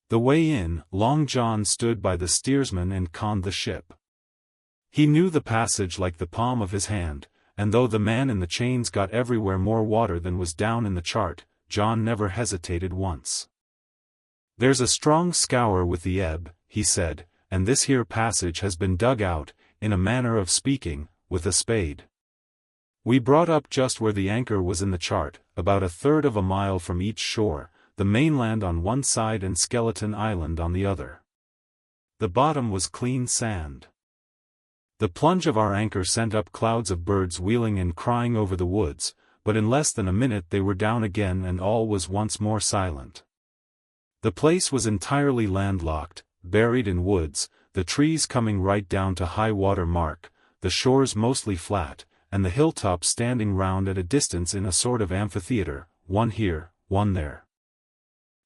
The way in, Long John stood by the steersman and conned the ship. He knew the passage like the palm of his hand, and though the man in the chains got everywhere more water than was down in the chart, John never hesitated once. "There's a strong scour with the ebb," he said, "and this here passage has been dug out, in a manner of speaking, with a spade. We brought up just where the anchor was in the chart, about a third of a mile from each shore, the mainland on one side and Skeleton Island on the other. The bottom was clean sand. The plunge of our anchor sent up clouds of birds wheeling and crying over the woods, but in less than a minute they were down again and all was once more silent. The place was entirely landlocked, buried in woods, the trees coming right down to high water mark, the shores mostly flat, and the hilltops standing round at a distance in a sort of amphitheatre, one here, one there.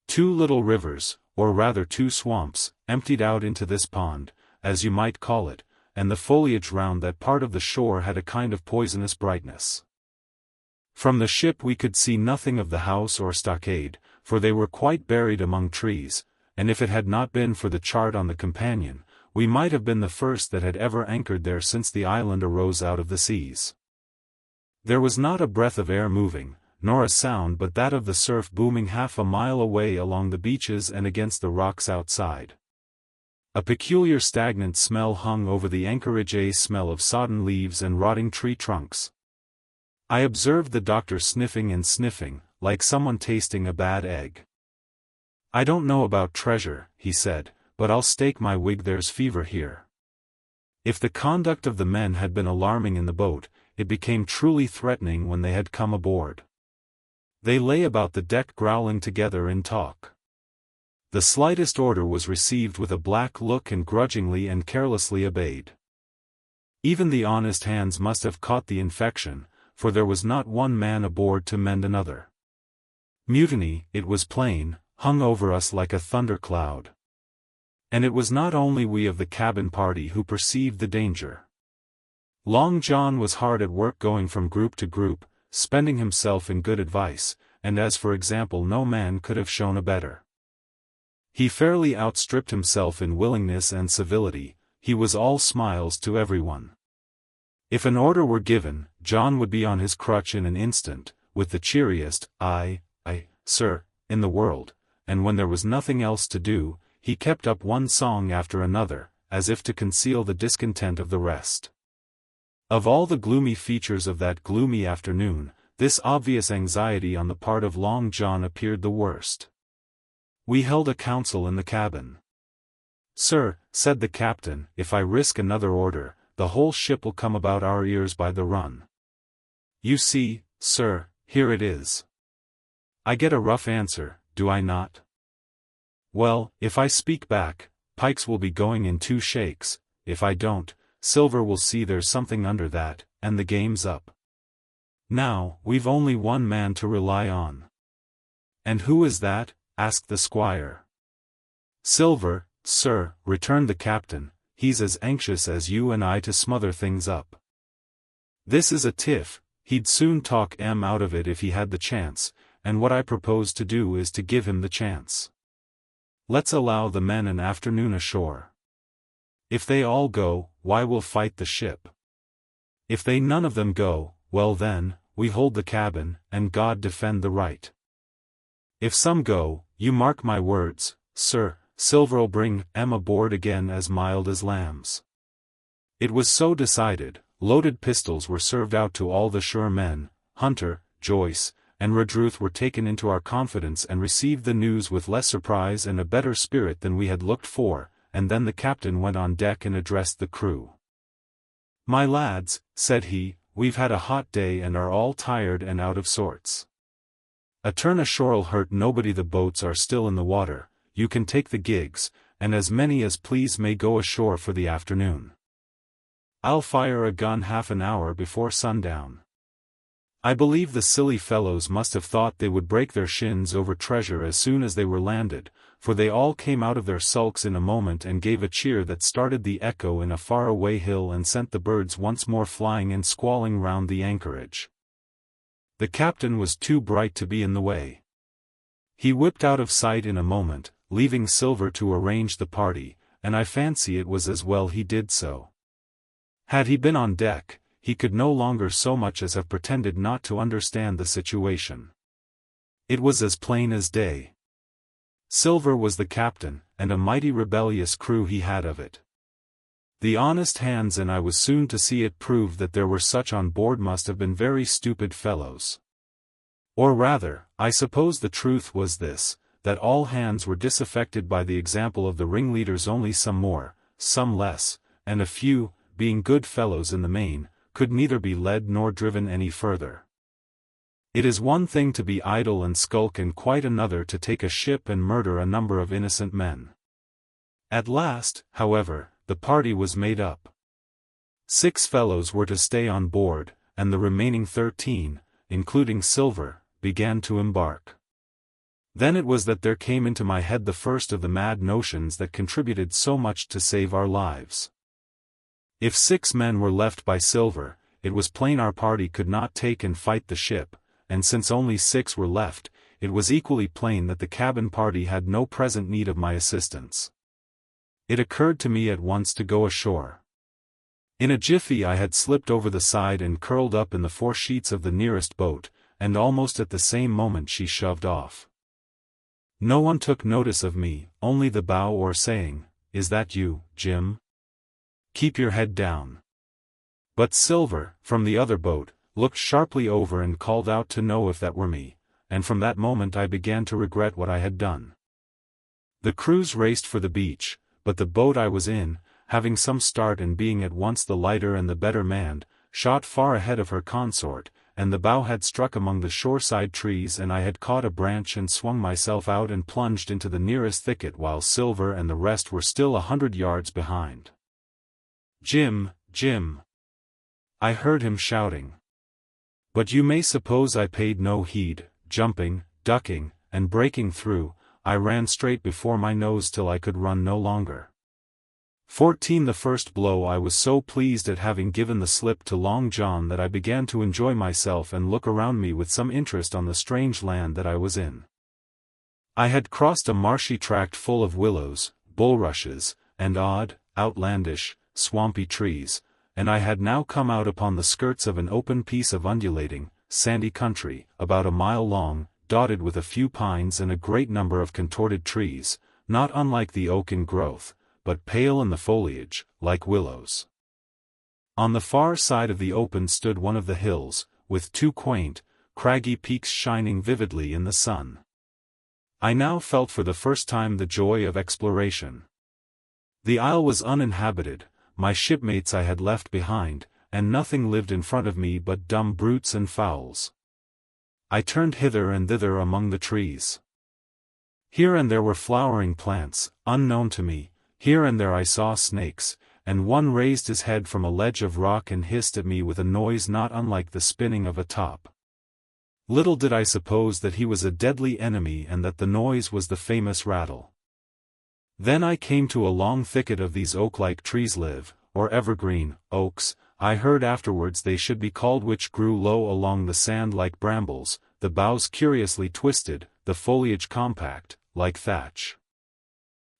2 little rivers, or rather 2 swamps, emptied out into this pond, as you might call it, and the foliage round that part of the shore had a kind of poisonous brightness. From the ship we could see nothing of the house or stockade, for they were quite buried among trees, and if it had not been for the chart on the companion, we might have been the first that had ever anchored there since the island arose out of the seas. There was not a breath of air moving, nor a sound but that of the surf booming half a mile away along the beaches and against the rocks outside. A peculiar stagnant smell hung over the anchorage, a smell of sodden leaves and rotting tree trunks. I observed the doctor sniffing and sniffing, like someone tasting a bad egg. "I don't know about treasure," he said, "but I'll stake my wig there's fever here." If the conduct of the men had been alarming in the boat, it became truly threatening when they had come aboard. They lay about the deck growling together in talk. The slightest order was received with a black look and grudgingly and carelessly obeyed. Even the honest hands must have caught the infection, for there was not one man aboard to mend another. Mutiny, it was plain, hung over us like a thundercloud. And it was not only we of the cabin party who perceived the danger. Long John was hard at work going from group to group, spending himself in good advice, and as for example no man could have shown a better. He fairly outstripped himself in willingness and civility, he was all smiles to everyone. If an order were given, John would be on his crutch in an instant, with the cheeriest "Aye, sir," in the world, and when there was nothing else to do, he kept up one song after another, as if to conceal the discontent of the rest. Of all the gloomy features of that gloomy afternoon, this obvious anxiety on the part of Long John appeared the worst. We held a council in the cabin. "Sir," said the captain, "if I risk another order, the whole ship will come about our ears by the run. You see, sir, here it is. I get a rough answer, do I not? Well, if I speak back, pikes will be going in 2 shakes, if I don't, Silver will see there's something under that, and the game's up. Now, we've only one man to rely on." "And who is that?" asked the squire. "Silver, sir," returned the captain, "he's as anxious as you and I to smother things up. This is a tiff, he'd soon talk M out of it if he had the chance, and what I propose to do is to give him the chance. Let's allow the men an afternoon ashore. If they all go, why we'll fight the ship. If they none of them go, well then, we hold the cabin, and God defend the right. If some go, you mark my words, sir, Silver'll bring M aboard again as mild as lambs." It was so decided. Loaded pistols were served out to all the sure men. Hunter, Joyce, and Redruth were taken into our confidence and received the news with less surprise and a better spirit than we had looked for, and then the captain went on deck and addressed the crew. "My lads," said he, "we've had a hot day and are all tired and out of sorts. A turn ashore'll hurt nobody. The boats are still in the water, you can take the gigs, and as many as please may go ashore for the afternoon. I'll fire a gun half an hour before sundown." I believe the silly fellows must have thought they would break their shins over treasure as soon as they were landed, for they all came out of their sulks in a moment and gave a cheer that started the echo in a far-away hill and sent the birds once more flying and squalling round the anchorage. The captain was too bright to be in the way. He whipped out of sight in a moment, leaving Silver to arrange the party, and I fancy it was as well he did so. Had he been on deck, he could no longer so much as have pretended not to understand the situation. It was as plain as day. Silver was the captain, and a mighty rebellious crew he had of it. The honest hands and I was soon to see it proved that there were such on board must have been very stupid fellows. Or rather, I suppose the truth was this, that all hands were disaffected by the example of the ringleaders, only some more, some less, and a few, being good fellows in the main, could neither be led nor driven any further. It is one thing to be idle and skulk, and quite another to take a ship and murder a number of innocent men. At last, however, the party was made up. 6 fellows were to stay on board, and the remaining 13, including Silver, began to embark. Then it was that there came into my head the first of the mad notions that contributed so much to save our lives. If 6 men were left by Silver, it was plain our party could not take and fight the ship, and since only 6 were left, it was equally plain that the cabin party had no present need of my assistance. It occurred to me at once to go ashore. In a jiffy I had slipped over the side and curled up in the foresheets of the nearest boat, and almost at the same moment she shoved off. No one took notice of me, only the bow oar saying, "Is that you, Jim? Keep your head down." But Silver, from the other boat, looked sharply over and called out to know if that were me, and from that moment I began to regret what I had done. The crews raced for the beach, but the boat I was in, having some start and being at once the lighter and the better manned, shot far ahead of her consort, and the bow had struck among the shoreside trees, and I had caught a branch and swung myself out and plunged into the nearest thicket, while Silver and the rest were still 100 yards behind. "Jim, Jim!" I heard him shouting. But you may suppose I paid no heed. Jumping, ducking, and breaking through, I ran straight before my nose till I could run no longer. 14 The first blow I was so pleased at having given the slip to Long John that I began to enjoy myself and look around me with some interest on the strange land that I was in. I had crossed a marshy tract full of willows, bulrushes, and odd, outlandish, swampy trees, and I had now come out upon the skirts of an open piece of undulating, sandy country, about a mile long, dotted with a few pines and a great number of contorted trees, not unlike the oak in growth, but pale in the foliage, like willows. On the far side of the open stood one of the hills, with 2 quaint, craggy peaks shining vividly in the sun. I now felt for the first time the joy of exploration. The isle was uninhabited, my shipmates I had left behind, and nothing lived in front of me but dumb brutes and fowls. I turned hither and thither among the trees. Here and there were flowering plants, unknown to me. Here and there I saw snakes, and one raised his head from a ledge of rock and hissed at me with a noise not unlike the spinning of a top. Little did I suppose that he was a deadly enemy and that the noise was the famous rattle. Then I came to a long thicket of these oak-like trees or evergreen, oaks, I heard afterwards they should be called, which grew low along the sand like brambles, the boughs curiously twisted, the foliage compact, like thatch.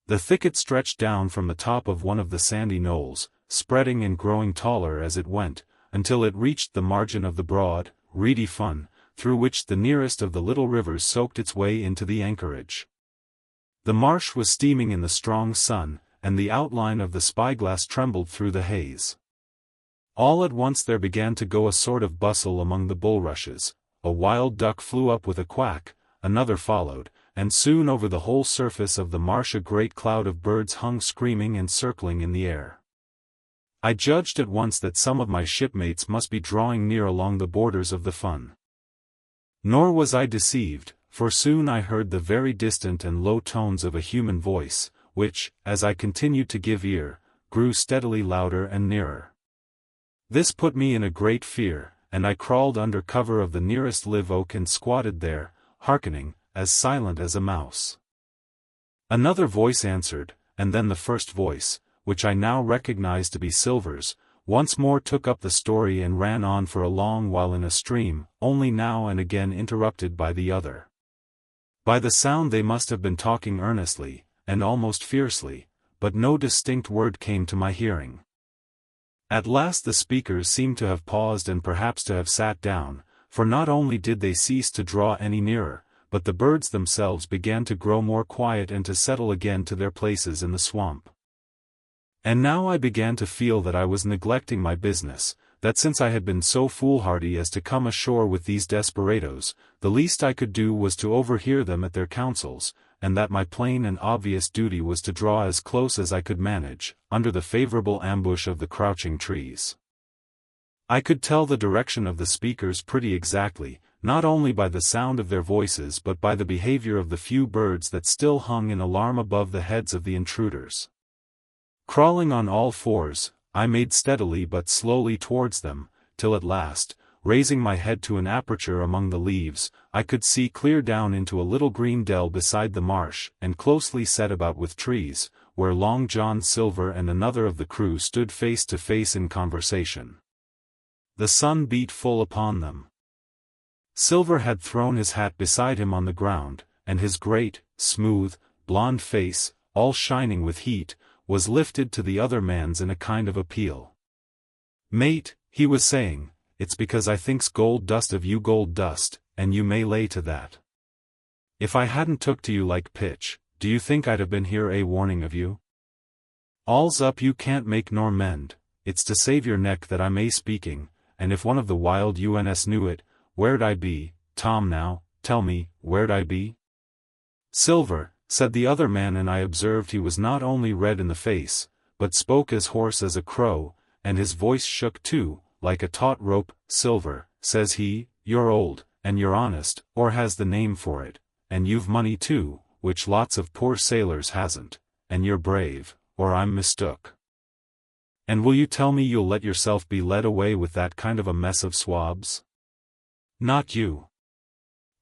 The thicket stretched down from the top of one of the sandy knolls, spreading and growing taller as it went, until it reached the margin of the broad, reedy fun, through which the nearest of the little rivers soaked its way into the anchorage. The marsh was steaming in the strong sun, and the outline of the spyglass trembled through the haze. All at once there began to go a sort of bustle among the bulrushes, a wild duck flew up with a quack, another followed, and soon over the whole surface of the marsh a great cloud of birds hung screaming and circling in the air. I judged at once that some of my shipmates must be drawing near along the borders of the fun. Nor was I deceived, for soon I heard the very distant and low tones of a human voice, which, as I continued to give ear, grew steadily louder and nearer. This put me in a great fear, and I crawled under cover of the nearest live oak and squatted there, hearkening, as silent as a mouse. Another voice answered, and then the first voice, which I now recognized to be Silver's, once more took up the story and ran on for a long while in a stream, only now and again interrupted by the other. By the sound they must have been talking earnestly, and almost fiercely, but no distinct word came to my hearing. At last the speakers seemed to have paused and perhaps to have sat down, for not only did they cease to draw any nearer, but the birds themselves began to grow more quiet and to settle again to their places in the swamp. And now I began to feel that I was neglecting my business, that since I had been so foolhardy as to come ashore with these desperadoes, the least I could do was to overhear them at their councils, and that my plain and obvious duty was to draw as close as I could manage, under the favorable ambush of the crouching trees. I could tell the direction of the speakers pretty exactly, not only by the sound of their voices but by the behavior of the few birds that still hung in alarm above the heads of the intruders. Crawling on all fours, I made steadily but slowly towards them, till at last, raising my head to an aperture among the leaves, I could see clear down into a little green dell beside the marsh and closely set about with trees, where Long John Silver and another of the crew stood face to face in conversation. The sun beat full upon them. Silver had thrown his hat beside him on the ground, and his great, smooth, blond face, all shining with heat, was lifted to the other man's in a kind of appeal. "Mate," he was saying, "it's because I thinks gold dust of you gold dust, and you may lay to that. If I hadn't took to you like pitch, do you think I'd have been here a warning of you? All's up you can't make nor mend, it's to save your neck that I'm a speaking, and if one of the wild uns knew it, where'd I be, Tom now, tell me, where'd I be?" "Silver," said the other man, and I observed he was not only red in the face, but spoke as hoarse as a crow, and his voice shook too, like a taut rope. "Silver," says he, "you're old, and you're honest, or has the name for it, and you've money too, which lots of poor sailors hasn't, and you're brave, or I'm mistook. And will you tell me you'll let yourself be led away with that kind of a mess of swabs? Not you.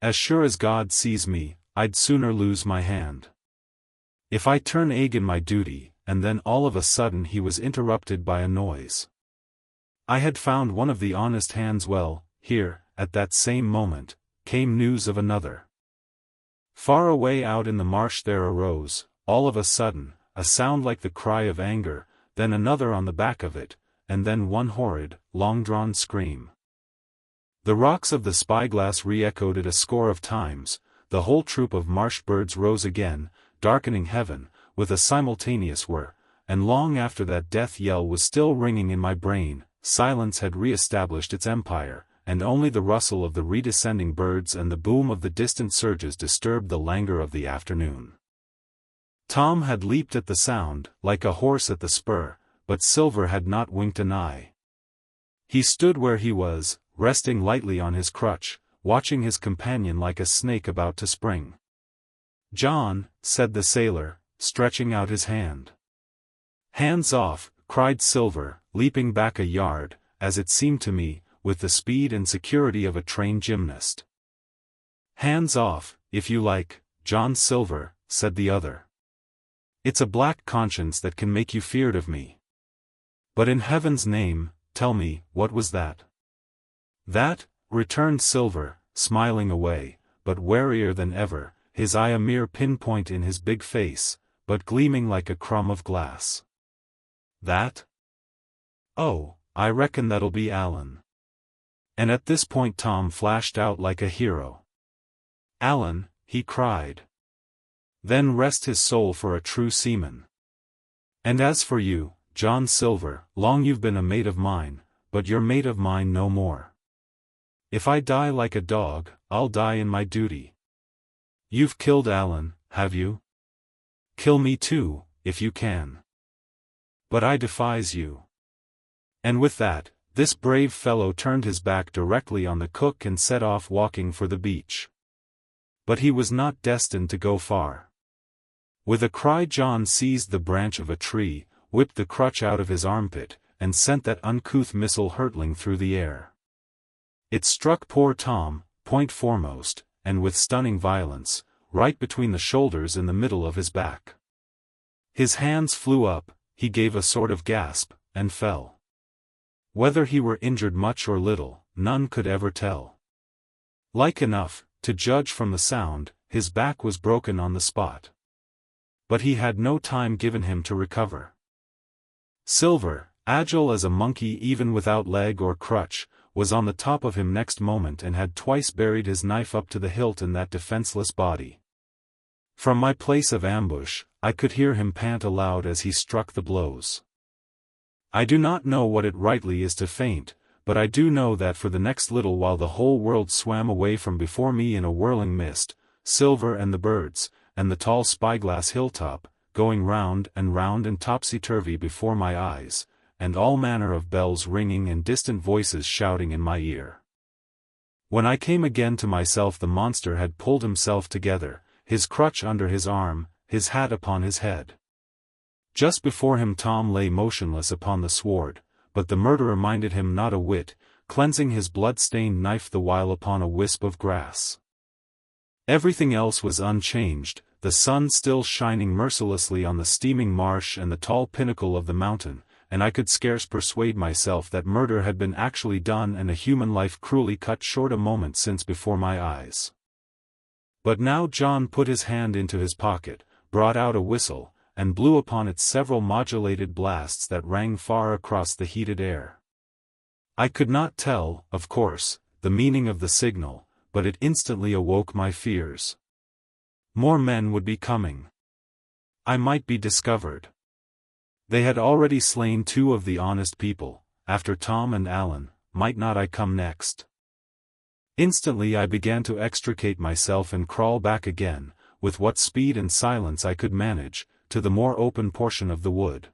As sure as God sees me, I'd sooner lose my hand. If I turn egg in my duty," and then all of a sudden he was interrupted by a noise. I had found one of the honest hands. Well, here, at that same moment, came news of another. Far away out in the marsh there arose, all of a sudden, a sound like the cry of anger, then another on the back of it, and then one horrid, long-drawn scream. The rocks of the spyglass re-echoed it a score of times, the whole troop of marsh birds rose again, darkening heaven, with a simultaneous whir, and long after that death yell was still ringing in my brain, silence had re-established its empire, and only the rustle of the redescending birds and the boom of the distant surges disturbed the languor of the afternoon. Tom had leaped at the sound, like a horse at the spur, but Silver had not winked an eye. He stood where he was, resting lightly on his crutch, watching his companion like a snake about to spring. "John," said the sailor, stretching out his hand. "Hands off," cried Silver, leaping back a yard, as it seemed to me, with the speed and security of a trained gymnast. "Hands off, if you like, John Silver," said the other. "It's a black conscience that can make you feared of me. But in heaven's name, tell me, what was that?" "That," returned Silver, smiling away, but warier than ever, his eye a mere pinpoint in his big face, but gleaming like a crumb of glass. "That? Oh, I reckon that'll be Allen." And at this point Tom flashed out like a hero. "Allen," he cried. "Then rest his soul for a true seaman. And as for you, John Silver, long you've been a mate of mine, but you're mate of mine no more. If I die like a dog, I'll die in my duty. You've killed Allen, have you? Kill me too, if you can. But I defies you." And with that, this brave fellow turned his back directly on the cook and set off walking for the beach. But he was not destined to go far. With a cry John seized the branch of a tree, whipped the crutch out of his armpit, and sent that uncouth missile hurtling through the air. It struck poor Tom, point foremost, and with stunning violence, right between the shoulders in the middle of his back. His hands flew up, he gave a sort of gasp, and fell. Whether he were injured much or little, none could ever tell. Like enough, to judge from the sound, his back was broken on the spot. But he had no time given him to recover. Silver, agile as a monkey even without leg or crutch, was on the top of him next moment and had twice buried his knife up to the hilt in that defenseless body. From my place of ambush, I could hear him pant aloud as he struck the blows. I do not know what it rightly is to faint, but I do know that for the next little while the whole world swam away from before me in a whirling mist, Silver and the birds, and the tall spyglass hilltop, going round and topsy-turvy before my eyes, and all manner of bells ringing and distant voices shouting in my ear. When I came again to myself the monster had pulled himself together, his crutch under his arm, his hat upon his head. Just before him Tom lay motionless upon the sward, but the murderer minded him not a whit, cleansing his blood-stained knife the while upon a wisp of grass. Everything else was unchanged, the sun still shining mercilessly on the steaming marsh and the tall pinnacle of the mountain, and I could scarce persuade myself that murder had been actually done and a human life cruelly cut short a moment since before my eyes. But now John put his hand into his pocket, brought out a whistle, and blew upon it several modulated blasts that rang far across the heated air. I could not tell, of course, the meaning of the signal, but it instantly awoke my fears. More men would be coming. I might be discovered. They had already slain 2 of the honest people. After Tom and Alan, might not I come next? Instantly I began to extricate myself and crawl back again, with what speed and silence I could manage, to the more open portion of the wood.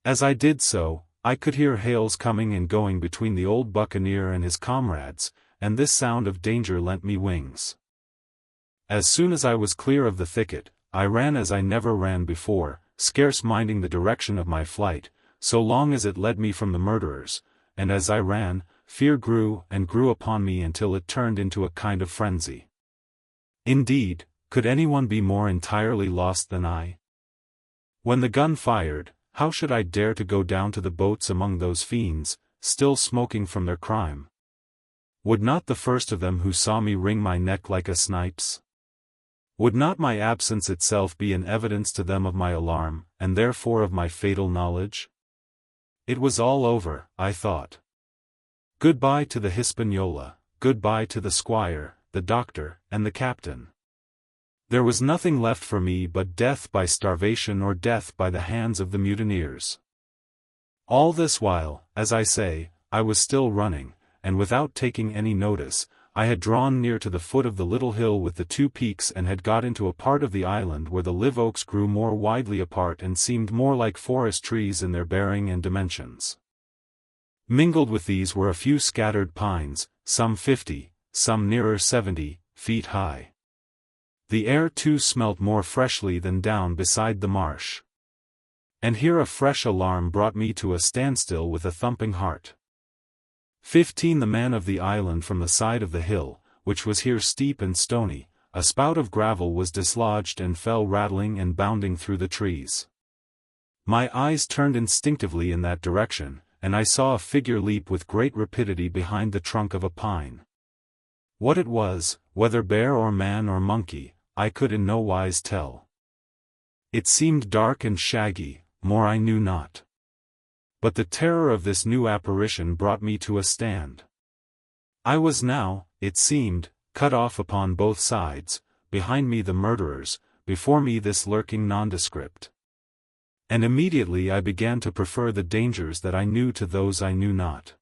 As I did so, I could hear hails coming and going between the old buccaneer and his comrades, and this sound of danger lent me wings. As soon as I was clear of the thicket, I ran as I never ran before, scarce minding the direction of my flight, so long as it led me from the murderers, and as I ran, fear grew and grew upon me until it turned into a kind of frenzy. Indeed, could anyone be more entirely lost than I? When the gun fired, how should I dare to go down to the boats among those fiends, still smoking from their crime? Would not the first of them who saw me wring my neck like a snipe's? Would not my absence itself be an evidence to them of my alarm, and therefore of my fatal knowledge? It was all over, I thought. Goodbye to the Hispaniola, goodbye to the squire, the doctor, and the captain. There was nothing left for me but death by starvation or death by the hands of the mutineers. All this while, as I say, I was still running, and without taking any notice, I had drawn near to the foot of the little hill with the 2 peaks and had got into a part of the island where the live oaks grew more widely apart and seemed more like forest trees in their bearing and dimensions. Mingled with these were a few scattered pines, some 50, some nearer 70, feet high. The air too smelt more freshly than down beside the marsh. And here a fresh alarm brought me to a standstill with a thumping heart. 15 The man of the island from the side of the hill, which was here steep and stony, a spout of gravel was dislodged and fell rattling and bounding through the trees. My eyes turned instinctively in that direction, and I saw a figure leap with great rapidity behind the trunk of a pine. What it was, whether bear or man or monkey, I could in no wise tell. It seemed dark and shaggy, more I knew not. But the terror of this new apparition brought me to a stand. I was now, it seemed, cut off upon both sides, behind me the murderers, before me this lurking nondescript. And immediately I began to prefer the dangers that I knew to those I knew not.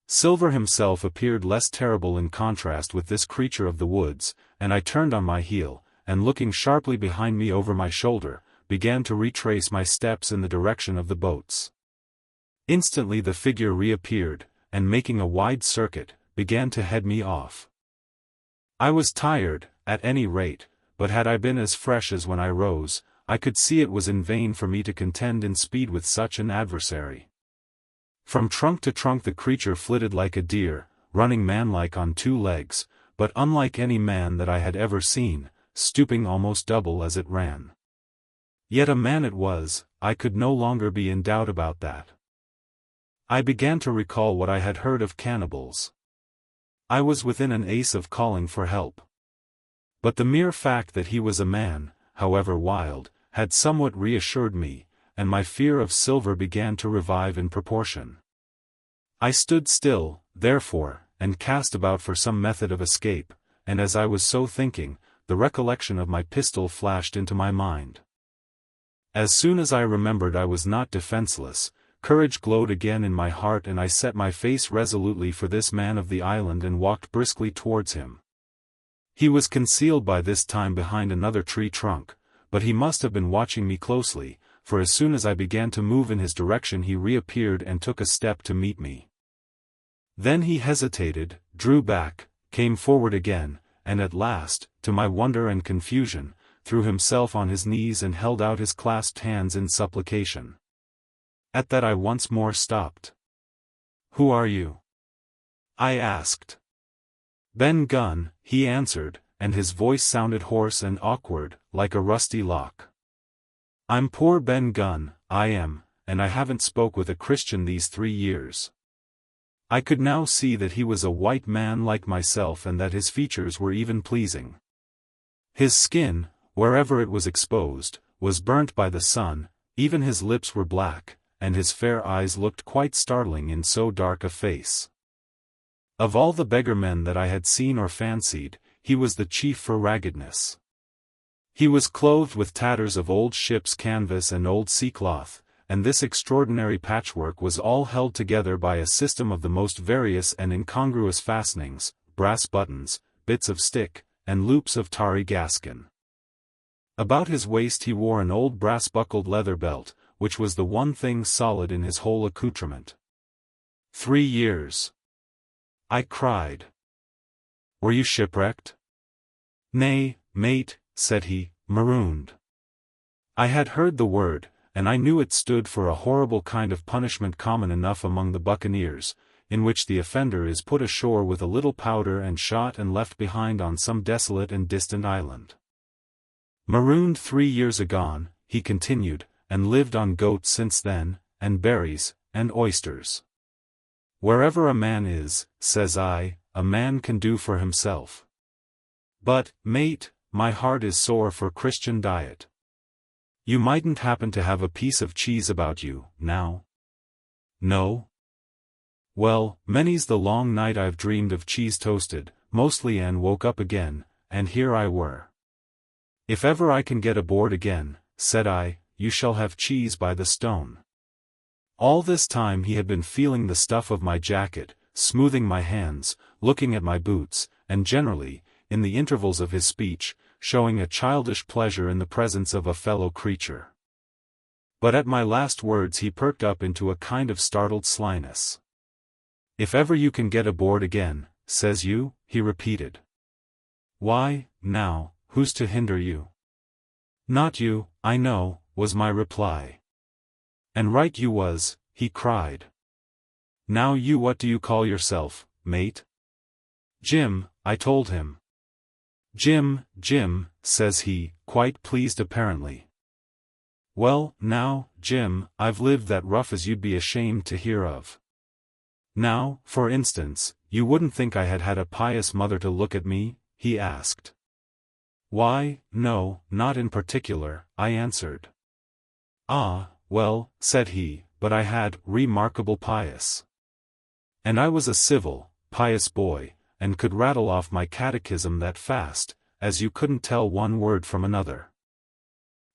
Silver himself appeared less terrible in contrast with this creature of the woods, and I turned on my heel, and looking sharply behind me over my shoulder, began to retrace my steps in the direction of the boats. Instantly the figure reappeared, and making a wide circuit, began to head me off. I was tired, at any rate, but had I been as fresh as when I rose, I could see it was in vain for me to contend in speed with such an adversary. From trunk to trunk the creature flitted like a deer, running manlike on 2 legs, but unlike any man that I had ever seen, stooping almost double as it ran. Yet a man it was, I could no longer be in doubt about that. I began to recall what I had heard of cannibals. I was within an ace of calling for help. But the mere fact that he was a man, however wild, had somewhat reassured me, and my fear of Silver began to revive in proportion. I stood still, therefore, and cast about for some method of escape, and as I was so thinking, the recollection of my pistol flashed into my mind. As soon as I remembered I was not defenseless, courage glowed again in my heart, and I set my face resolutely for this man of the island and walked briskly towards him. He was concealed by this time behind another tree trunk, but he must have been watching me closely, for as soon as I began to move in his direction he reappeared and took a step to meet me. Then he hesitated, drew back, came forward again, and at last, to my wonder and confusion, threw himself on his knees and held out his clasped hands in supplication. At that I once more stopped. "Who are you?" I asked. "Ben Gunn," he answered, and his voice sounded hoarse and awkward, like a rusty lock. "I'm poor Ben Gunn, I am, and I haven't spoke with a Christian these 3 years." I could now see that he was a white man like myself and that his features were even pleasing. His skin, wherever it was exposed, was burnt by the sun, even his lips were black, and his fair eyes looked quite startling in so dark a face. Of all the beggar-men that I had seen or fancied, he was the chief for raggedness. He was clothed with tatters of old ship's canvas and old sea-cloth, and this extraordinary patchwork was all held together by a system of the most various and incongruous fastenings, brass buttons, bits of stick, and loops of tarry gaskin. About his waist he wore an old brass-buckled leather belt, which was the one thing solid in his whole accoutrement. 3 years. I cried. "Were you shipwrecked?" "Nay, mate," said he, "marooned." I had heard the word, and I knew it stood for a horrible kind of punishment common enough among the buccaneers, in which the offender is put ashore with a little powder and shot and left behind on some desolate and distant island. "Marooned 3 years agone," he continued, "and lived on goats since then, and berries, and oysters." "Wherever a man is," says I, "a man can do for himself. But, mate, my heart is sore for Christian diet. You mightn't happen to have a piece of cheese about you, now?" "No." "Well, many's the long night I've dreamed of cheese toasted, mostly, and woke up again, and here I were. If ever I can get aboard again," said I, "you shall have cheese by the stone." All this time he had been feeling the stuff of my jacket, smoothing my hands, looking at my boots, and generally, in the intervals of his speech, showing a childish pleasure in the presence of a fellow creature. But at my last words he perked up into a kind of startled slyness. "If ever you can get aboard again, says you?" he repeated. "Why, now, who's to hinder you?" "Not you, I know," was my reply. "And right you was," he cried. "Now you, what do you call yourself, mate?" "Jim," I told him. "Jim, Jim," says he, quite pleased apparently. "Well, now, Jim, I've lived that rough as you'd be ashamed to hear of. Now, for instance, you wouldn't think I had had a pious mother to look at me?" he asked. "Why, no, not in particular," I answered. "Ah, well," said he, "but I had, remarkable pious. And I was a civil, pious boy, and could rattle off my catechism that fast, as you couldn't tell one word from another.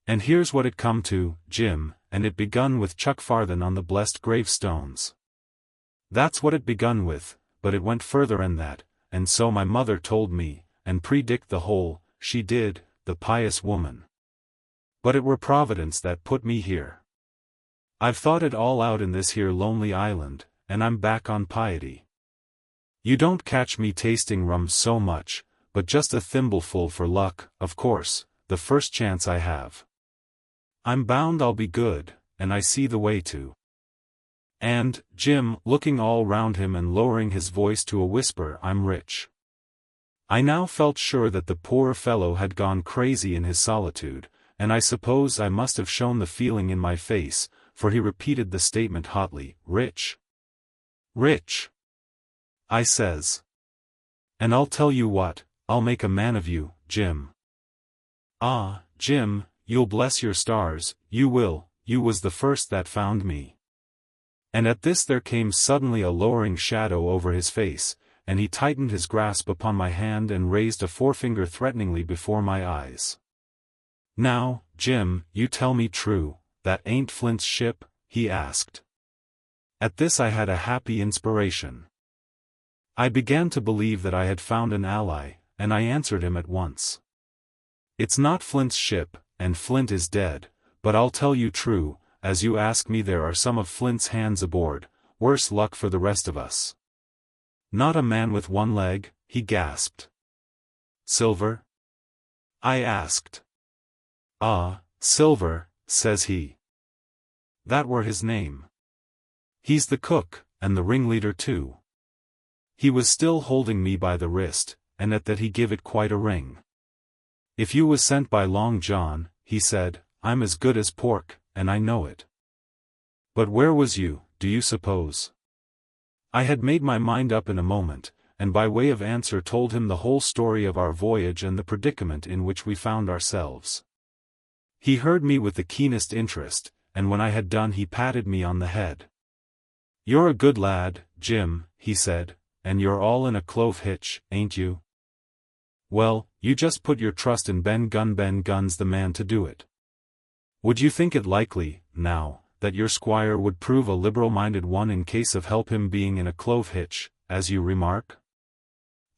And here's what it come to, Jim, and it begun with Chuck Farthen on the blessed gravestones. That's what it begun with, but it went further than that, and so my mother told me, and predict the whole, she did, the pious woman. But it were Providence that put me here. I've thought it all out in this here lonely island, and I'm back on piety. You don't catch me tasting rum so much, but just a thimbleful for luck, of course, the first chance I have. I'm bound I'll be good, and I see the way to." And, Jim, looking all round him and lowering his voice to a whisper, "I'm rich." I now felt sure that the poor fellow had gone crazy in his solitude, and I suppose I must have shown the feeling in my face, for he repeated the statement hotly, "Rich? Rich?" I says. "And I'll tell you what, I'll make a man of you, Jim. Ah, Jim, you'll bless your stars, you will, you was the first that found me. And at this there came suddenly a lowering shadow over his face, and he tightened his grasp upon my hand and raised a forefinger threateningly before my eyes. Now, Jim, you tell me true, that ain't Flint's ship? He asked. At this I had a happy inspiration. I began to believe that I had found an ally, and I answered him at once. It's not Flint's ship, and Flint is dead, but I'll tell you true, as you ask me there are some of Flint's hands aboard, worse luck for the rest of us. Not a man with one leg, he gasped. Silver? I asked. Ah, Silver, says he. That were his name. He's the cook, and the ringleader too. He was still holding me by the wrist, and at that he give it quite a ring. If you was sent by Long John, he said, I'm as good as pork, and I know it. But where was you, do you suppose? I had made my mind up in a moment, and by way of answer told him the whole story of our voyage and the predicament in which we found ourselves. He heard me with the keenest interest, and when I had done he patted me on the head. You're a good lad, Jim, he said, and you're all in a clove hitch, ain't you? Well, you just put your trust in Ben Gunn. Ben Gunn's the man to do it. Would you think it likely, now, that your squire would prove a liberal-minded one in case of help him being in a clove hitch, as you remark?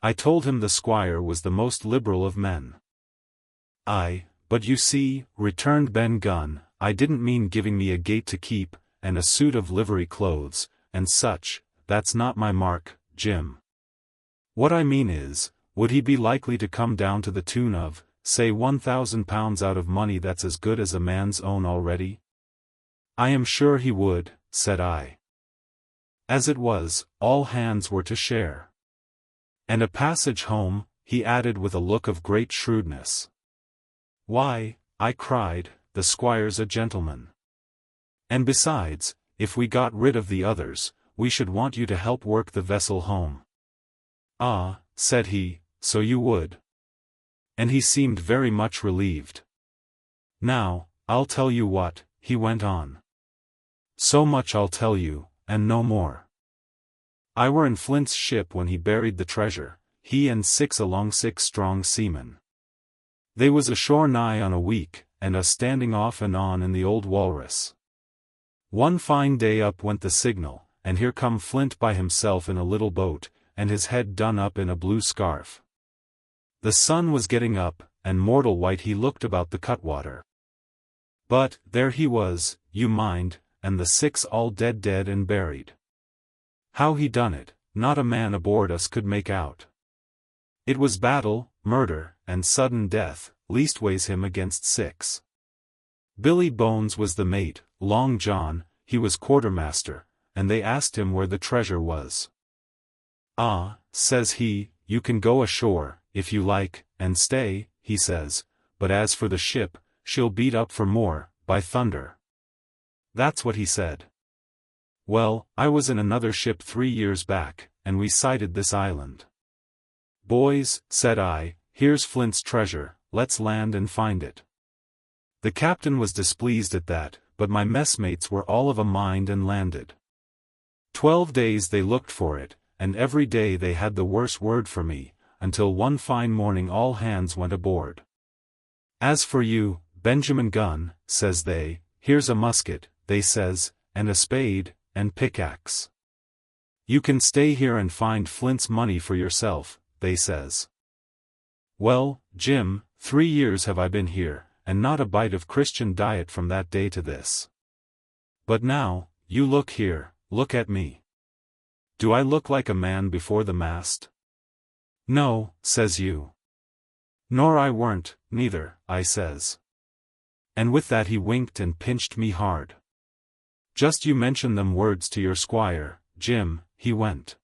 I told him the squire was the most liberal of men. Aye, but you see, returned Ben Gunn, I didn't mean giving me a gate to keep, and a suit of livery clothes, and such, that's not my mark, Jim. What I mean is, would he be likely to come down to the tune of, say £1,000 out of money that's as good as a man's own already? I am sure he would, said I. As it was, all hands were to share. And a passage home, he added with a look of great shrewdness. Why, I cried, the squire's a gentleman. And besides, if we got rid of the others, we should want you to help work the vessel home. Ah, said he, so you would. And he seemed very much relieved. Now, I'll tell you what, he went on. So much I'll tell you, and no more. I were in Flint's ship when he buried the treasure, he and 6 strong seamen. They was ashore nigh on a week, and us standing off and on in the old Walrus. One fine day up went the signal, and here come Flint by himself in a little boat, and his head done up in a blue scarf. The sun was getting up, and mortal white he looked about the cutwater. But, there he was, you mind, and the 6 all dead and buried. How he done it, not a man aboard us could make out. It was battle, murder, and sudden death, leastways him against 6. Billy Bones was the mate, Long John, he was quartermaster, and they asked him where the treasure was. Ah, says he, you can go ashore, if you like, and stay, he says, but as for the ship, she'll beat up for more, by thunder. That's what he said. Well, I was in another ship 3 years back, and we sighted this island. Boys, said I, here's Flint's treasure, let's land and find it. The captain was displeased at that, but my messmates were all of a mind and landed. 12 days they looked for it, and every day they had the worse word for me, until one fine morning all hands went aboard. As for you, Benjamin Gunn, says they, here's a musket, they says, and a spade, and pickaxe. You can stay here and find Flint's money for yourself, they says. Well, Jim, 3 years have I been here, and not a bite of Christian diet from that day to this. But now, you look here, look at me. Do I look like a man before the mast? No, says you. Nor I weren't, neither, I says. And with that he winked and pinched me hard. Just you mention them words to your squire, Jim, he went.